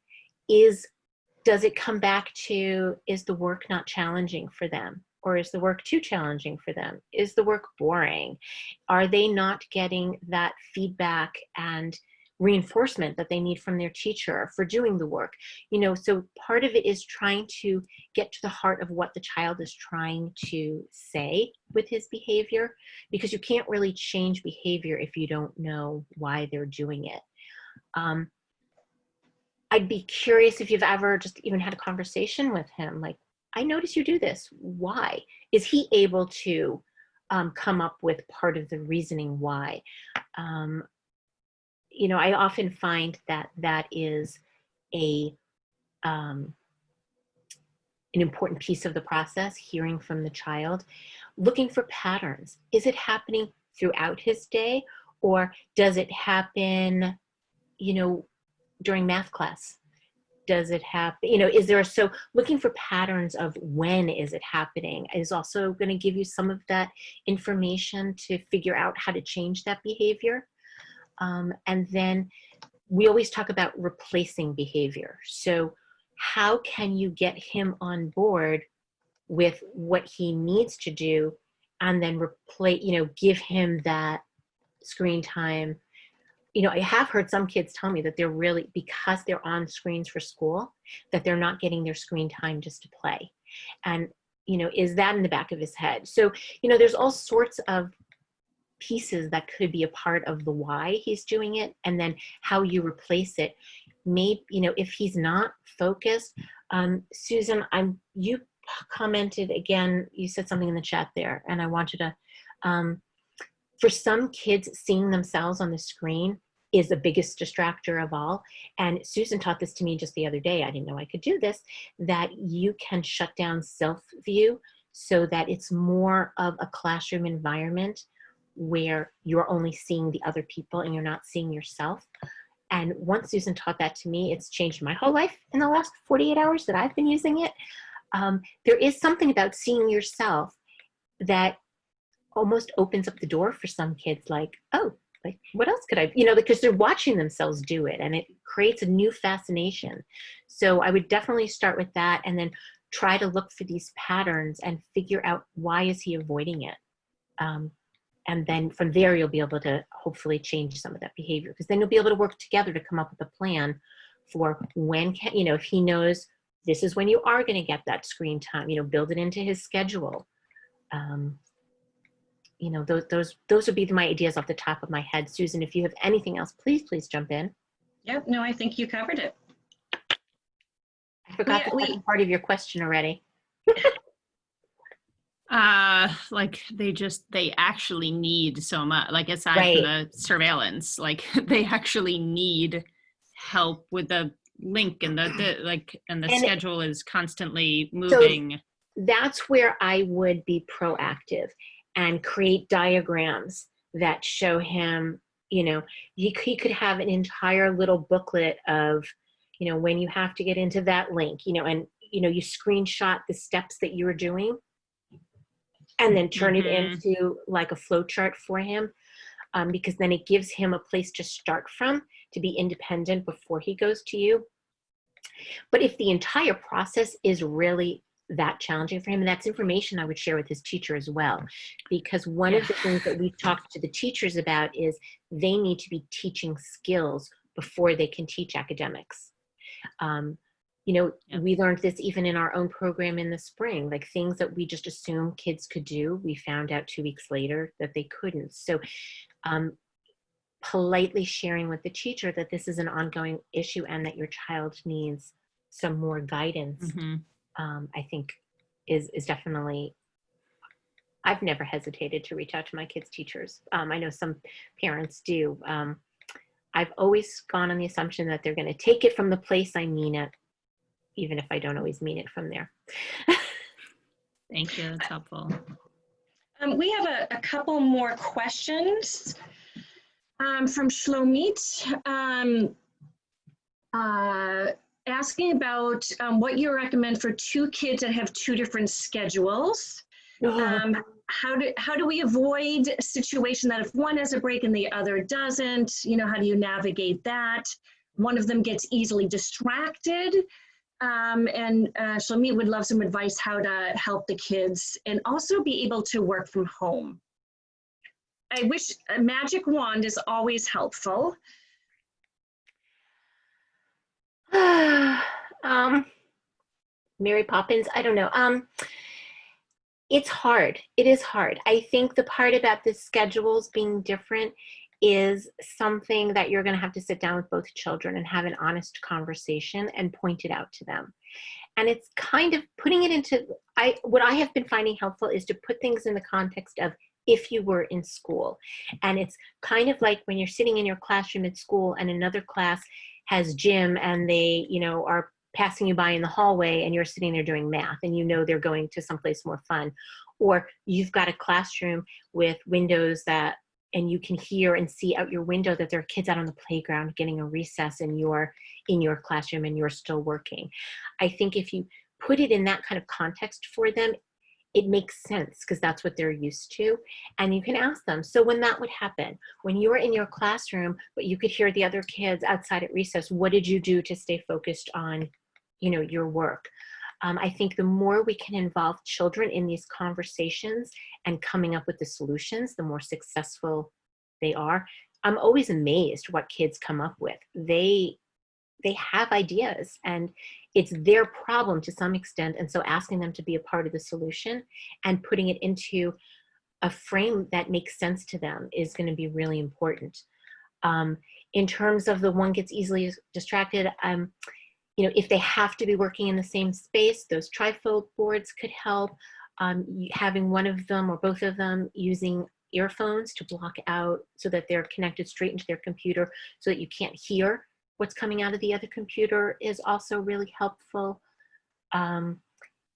Does it come back to, is the work not challenging for them? Or is the work too challenging for them? Is the work boring? Are they not getting that feedback and reinforcement that they need from their teacher for doing the work? So part of it is trying to get to the heart of what the child is trying to say with his behavior, because you can't really change behavior if you don't know why they're doing it. I'd be curious if you've ever just even had a conversation with him, like, I notice you do this. Why? Is he able to come up with part of the reasoning why? I often find that is an important piece of the process, hearing from the child, looking for patterns. Is it happening throughout his day, or does it happen, during math class? Does it happen, so looking for patterns of when is it happening is also going to give you some of that information to figure out how to change that behavior. And then we always talk about replacing behavior. So how can you get him on board with what he needs to do, and then give him that screen time? I have heard some kids tell me that they're really, because they're on screens for school, that they're not getting their screen time just to play. And, is that in the back of his head? So, there's all sorts of pieces that could be a part of the why he's doing it, and then how you replace it. Maybe, if he's not focused, Susan, you commented again, you said something in the chat there, and I want you to, for some kids, seeing themselves on the screen is the biggest distractor of all. And Susan taught this to me just the other day. I didn't know I could do this, that you can shut down self-view so that it's more of a classroom environment where you're only seeing the other people and you're not seeing yourself. And once Susan taught that to me, it's changed my whole life in the last 48 hours that I've been using it. There is something about seeing yourself that almost opens up the door for some kids, like, oh, like, what else could I, because they're watching themselves do it, and it creates a new fascination. So I would definitely start with that, and then try to look for these patterns and figure out why is he avoiding it. And then from there, you'll be able to hopefully change some of that behavior, because then you'll be able to work together to come up with a plan for when if he knows this is when you are going to get that screen time, build it into his schedule. Those would be my ideas off the top of my head. Susan, if you have anything else, please jump in. Yep, no, I think you covered it. I forgot the second part of your question already. Like they actually need so much, like aside from the surveillance, like they actually need help with the link, and the schedule is constently moving. So that's where I would be proactive and create diagrams that show him, he could have an entire little booklet of, when you have to get into that link, and, you screenshot the steps that you were doing and then turn it into like a flow chart for him, because then it gives him a place to start from to be independent before he goes to you. But if the entire process is really that challenging for him, and that's information I would share with his teacher as well, because one of the things that we've talked to the teachers about is they need to be teaching skills before they can teach academics. We learned this even in our own program in the spring, like things that we just assumed kids could do, we found out 2 weeks later that they couldn't. So politely sharing with the teacher that this is an ongoing issue and that your child needs some more guidance, I think is definitely, I've never hesitated to reach out to my kids' teachers. I know some parents do. I've always gone on the assumption that they're going to take it from the place I mean it, even if I don't always mean it from there. Thank you, that's helpful. We have a couple more questions from Shlomit. asking about what you recommend for two kids that have two different schedules. How do we avoid a situation that if one has a break and the other doesn't, how do you navigate that? One of them gets easily distracted. And Shalmeet would love some advice how to help the kids and also be able to work from home. I wish a magic wand is always helpful. Mary Poppins, I don't know. It's hard. It is hard. I think the part about the schedules being different is something that you're going to have to sit down with both children and have an honest conversation and point it out to them. And it's kind of putting it into, what I have been finding helpful is to put things in the context of if you were in school. And it's kind of like when you're sitting in your classroom at school and another class has gym and they, are passing you by in the hallway and you're sitting there doing math and they're going to someplace more fun. Or you've got a classroom with windows and you can hear and see out your window that there are kids out on the playground getting a recess and you're in your classroom and you're still working. I think if you put it in that kind of context for them, it makes sense because that's what they're used to. And you can ask them, so when that would happen, when you were in your classroom, but you could hear the other kids outside at recess, what did you do to stay focused on, your work? I think the more we can involve children in these conversations and coming up with the solutions, the more successful they are. I'm always amazed what kids come up with. They have ideas and it's their problem to some extent. And so asking them to be a part of the solution and putting it into a frame that makes sense to them is going to be really important. In terms of the one gets easily distracted, if they have to be working in the same space, those trifold boards could help. Having one of them or both of them using earphones to block out so that they're connected straight into their computer so that you can't hear what's coming out of the other computer is also really helpful.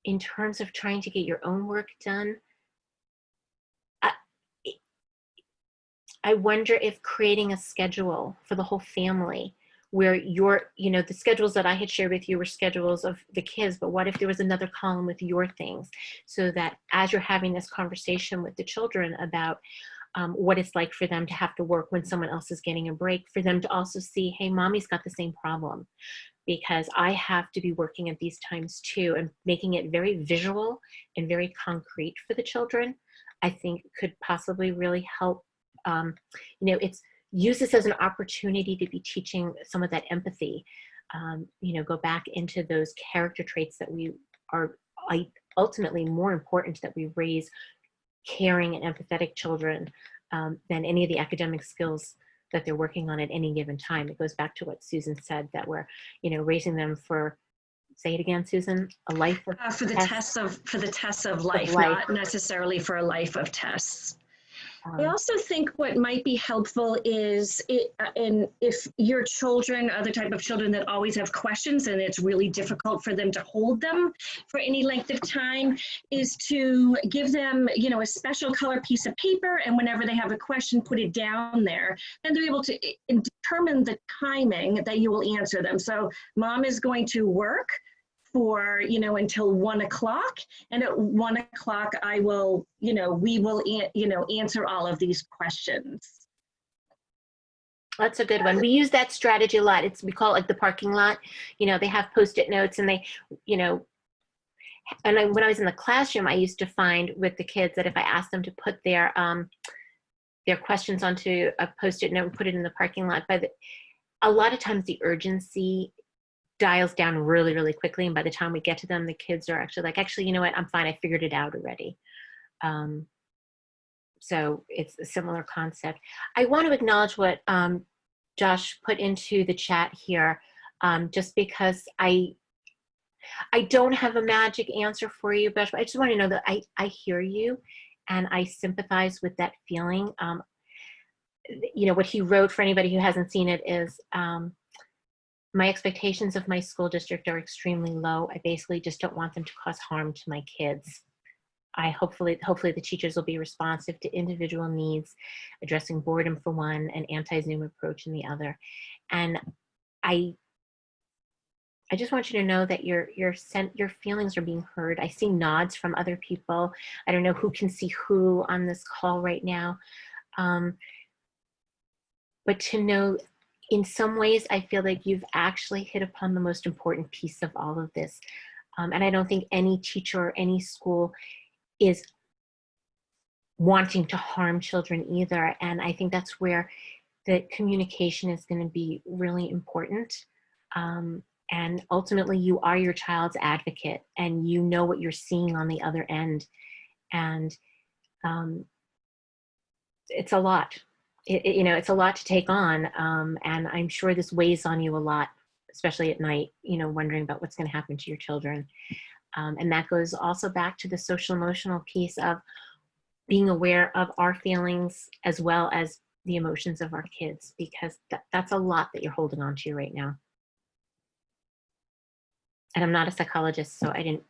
In terms of trying to get your own work done, I wonder if creating a schedule for the whole family where the schedules that I had shared with you were schedules of the kids, but what if there was another column with your things so that as you're having this conversation with the children about what it's like for them to have to work when someone else is getting a break, for them to also see, hey, mommy's got the same problem because I have to be working at these times too, and making it very visual and very concrete for the children, I think could possibly really help. It's use this as an opportunity to be teaching some of that empathy, go back into those character traits that we are ultimately more important that we raise caring and empathetic children than any of the academic skills that they're working on at any given time. It goes back to what Susan said, that we're, raising them for, say it again, Susan, a life of for the tests of life, not necessarily for a life of tests. I also think what might be helpful is, if your children are the type of children that always have questions and it's really difficult for them to hold them for any length of time, is to give them, a special color piece of paper, and whenever they have a question, put it down there. And they're able to determine the timing that you will answer them. So mom is going to work for, until 1 o'clock. And at 1 o'clock, I will, we will, answer all of these questions. That's a good one. We use that strategy a lot. We call it like the parking lot. They have Post-it notes and they, and when I was in the classroom, I used to find with the kids that if I asked them to put their questions onto a Post-it note and put it in the parking lot, a lot of times the urgency dials down really, really quickly. And by the time we get to them, the kids are actually like, you know what, I'm fine. I figured it out already. So it's a similar concept. I want to acknowledge what Josh put into the chat here, just because I don't have a magic answer for you, but I just want to know that I hear you and I sympathize with that feeling. What he wrote, for anybody who hasn't seen it, is my expectations of my school district are extremely low. I basically just don't want them to cause harm to my kids. Hopefully the teachers will be responsive to individual needs, addressing boredom for one and anti-Zoom approach in the other. And I just want you to know that your feelings are being heard. I see nods from other people. I don't know who can see who on this call right now. But to know, in some ways, I feel like you've actually hit upon the most important piece of all of this. And I don't think any teacher or any school is wanting to harm children either. And I think that's where the communication is going to be really important. And ultimately, you are your child's advocate, and you know what you're seeing on the other end. And it's a lot. It's a lot to take on. And I'm sure this weighs on you a lot, especially at night, wondering about what's going to happen to your children. And that goes also back to the social emotional piece of being aware of our feelings as well as the emotions of our kids, because that's a lot that you're holding on to right now. And I'm not a psychologist, so I didn't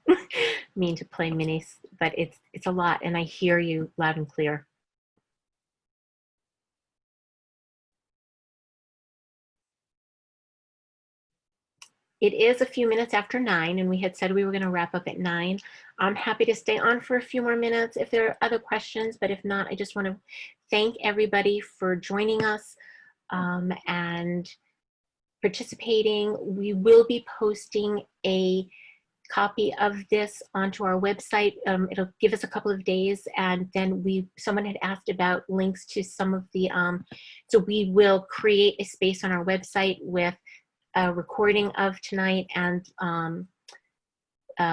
mean to play minis, but it's a lot, and I hear you loud and clear. It is a few minutes after 9, and we had said we were going to wrap up at 9. I'm happy to stay on for a few more minutes if there are other questions, but if not, I just want to thank everybody for joining us and participating. We will be posting a copy of this onto our website. It'll give us a couple of days, and then someone had asked about links to some of the, so we will create a space on our website with a recording of tonight and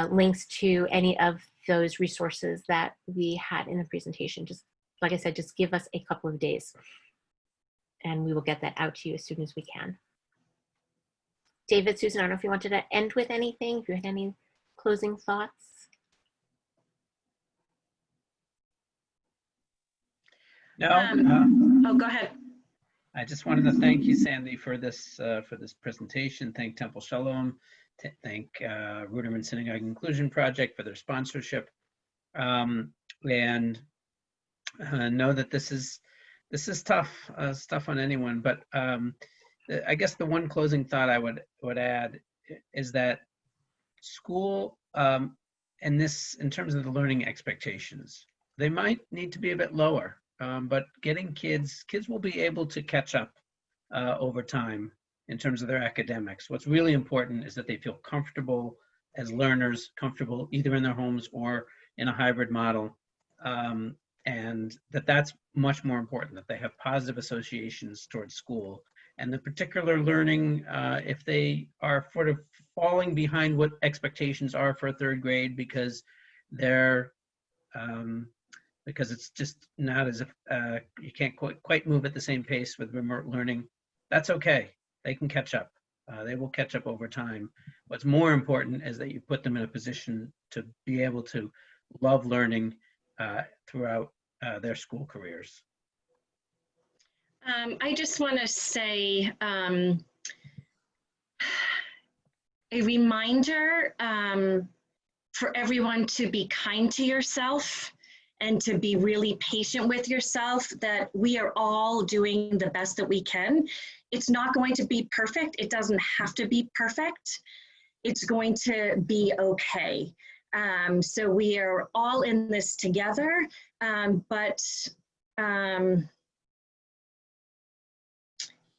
links to any of those resources that we had in the presentation. Just like I said, just give us a couple of days and we will get that out to you as soon as we can. David, Susan, I don't know if you wanted to end with anything, if you had any closing thoughts. No. Oh, go ahead. I just wanted to thank you, Sandy, for this presentation. Thank Temple Shalom. Thank Ruderman Synagogue Inclusion Project for their sponsorship, and know that this is tough stuff on anyone. But I guess the one closing thought I would add is that school and this, in terms of the learning expectations, they might need to be a bit lower. But getting kids will be able to catch up over time in terms of their academics. What's really important is that they feel comfortable as learners, comfortable either in their homes or in a hybrid model, and that's much more important, that they have positive associations towards school. And the particular learning, if they are sort of falling behind what expectations are for a third grade because they're because it's just not as if you can't quite move at the same pace with remote learning, that's okay. They can catch up. They will catch up over time. What's more important is that you put them in a position to be able to love learning throughout their school careers. I just want to say a reminder for everyone to be kind to yourself and to be really patient with yourself, that we are all doing the best that we can. It's not going to be perfect. It doesn't have to be perfect. It's going to be okay. So we are all in this together, but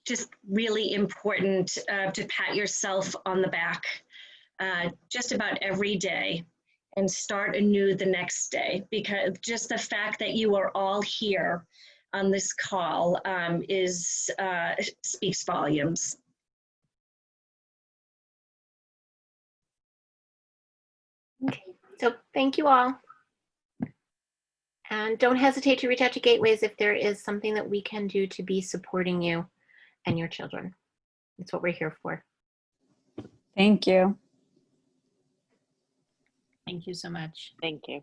just really important to pat yourself on the back just about every day and start anew the next day, because just the fact that you are all here on this call speaks volumes. Okay, so thank you all. And don't hesitate to reach out to Gateways if there is something that we can do to be supporting you and your children. That's what we're here for. Thank you. Thank you so much. Thank you.